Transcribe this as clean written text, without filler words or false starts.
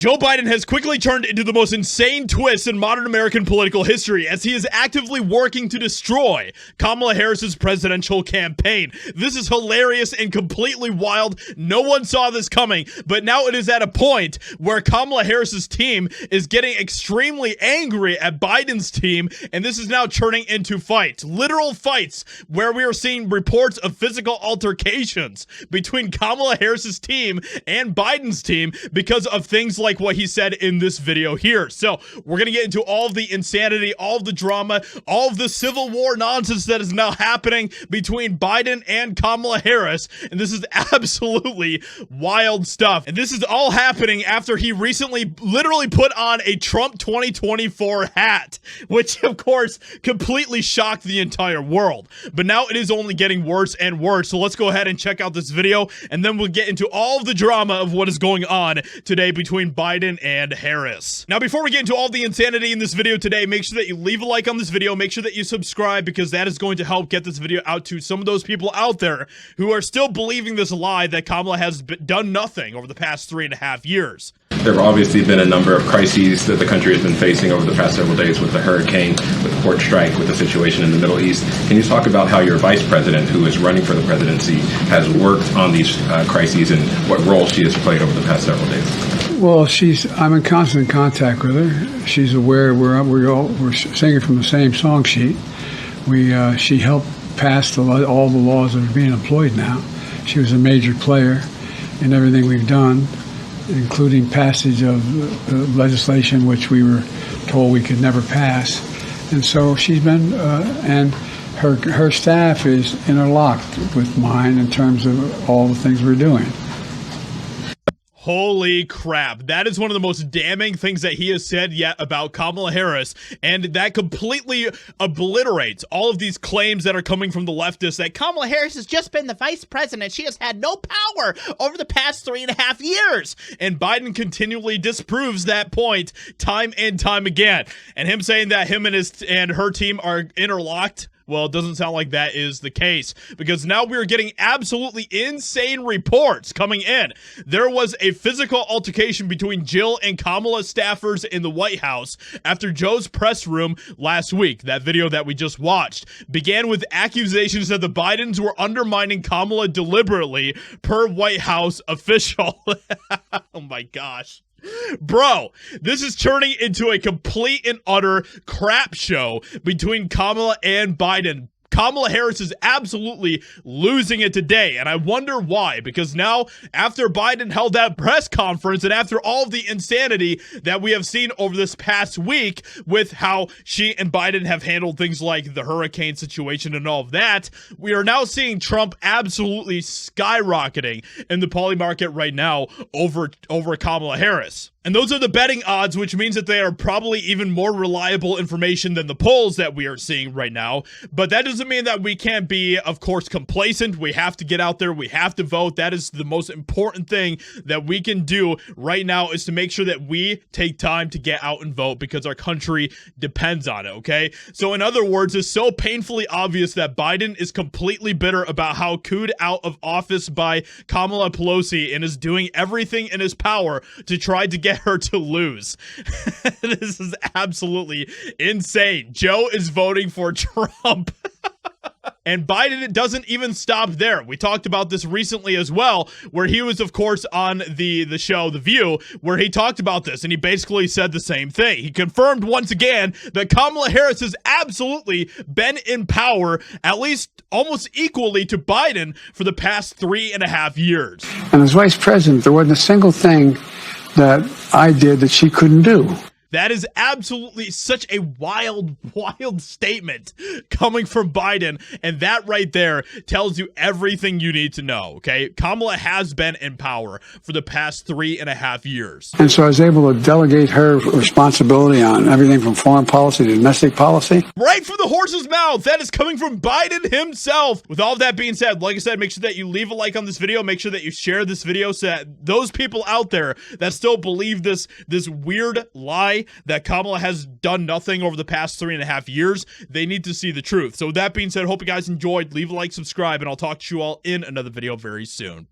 Joe Biden has quickly turned into the most insane twist in modern American political history as he is actively working to destroy Kamala Harris's presidential campaign. This is hilarious and completely wild. No one saw this coming, but now it is at a point where Kamala Harris's team is getting extremely angry at Biden's team, and this is now turning into fights, literal fights, where we are seeing reports of physical altercations between Kamala Harris's team and Biden's team because of things like what he said in this video here. So we're going to get into all of the insanity, all of the drama, all of the civil war nonsense that is now happening between Biden and Kamala Harris. And this is absolutely wild stuff. And this is all happening after he recently literally put on a Trump 2024 hat, which of course completely shocked the entire world. But now it is only getting worse and worse. So let's go ahead and check out this video, and then we'll get into all of the drama of what is going on today between Biden and Harris. Now, before we get into all the insanity in this video today, make sure that you leave a like on this video. Make sure that you subscribe, because that is going to help get this video out to some of those people out there who are still believing this lie that Kamala has done nothing over the past 3.5 years. There have obviously been a number of crises that the country has been facing over the past several days, with the hurricane, with the port strike, with the situation in the Middle East. Can you talk about how your vice president, who is running for the presidency, has worked on these crises and what role she has played over the past several days? Well, I'm in constant contact with her. She's aware we're singing from the same song sheet. She helped pass all the laws that are being employed now. She was a major player in everything we've done, including passage of legislation which we were told we could never pass. And so she's been, and her staff is interlocked with mine in terms of all the things we're doing. Holy crap. That is one of the most damning things that he has said yet about Kamala Harris, and that completely obliterates all of these claims that are coming from the leftists that Kamala Harris has just been the vice president. She has had no power over the past 3.5 years. And Biden continually disproves that point time and time again. And him saying that him and her team are interlocked, well, it doesn't sound like that is the case, because now we're getting absolutely insane reports coming in. There was a physical altercation between Jill and Kamala staffers in the White House after Joe's press room last week. That video that we just watched began with accusations that the Bidens were undermining Kamala deliberately, per White House official. Oh my gosh. Bro, this is turning into a complete and utter crap show between Kamala and Biden. Kamala Harris is absolutely losing it today, and I wonder why, because now, after Biden held that press conference and after all of the insanity that we have seen over this past week with how she and Biden have handled things like the hurricane situation and all of that, we are now seeing Trump absolutely skyrocketing in the poly market right now over Kamala Harris. And those are the betting odds, which means that they are probably even more reliable information than the polls that we are seeing right now. But that doesn't mean that we can't be, of course, complacent. We have to get out there. We have to vote. That is the most important thing that we can do right now, is to make sure that we take time to get out and vote, because our country depends on it, okay? So in other words, it's so painfully obvious that Biden is completely bitter about how cooed out of office by Kamala Pelosi and is doing everything in his power to try to get her to lose. This is absolutely insane. Joe is voting for Trump. And Biden doesn't even stop there. We talked about this recently as well, where he was, of course, on the show The View, where he talked about this, and he basically said the same thing. He confirmed once again that Kamala Harris has absolutely been in power, at least almost equally to Biden, for the past 3.5 years. And as vice president, there wasn't a single thing that I did that she couldn't do. That is absolutely such a wild, wild statement coming from Biden. And that right there tells you everything you need to know, okay? Kamala has been in power for the past 3.5 years. And so I was able to delegate her responsibility on everything from foreign policy to domestic policy. Right from the horse's mouth. That is coming from Biden himself. With all of that being said, like I said, make sure that you leave a like on this video. Make sure that you share this video so that those people out there that still believe this weird lie that Kamala has done nothing over the past 3.5 years, they need to see the truth. So with that being said, hope you guys enjoyed. Leave a like, subscribe, and I'll talk to you all in another video very soon.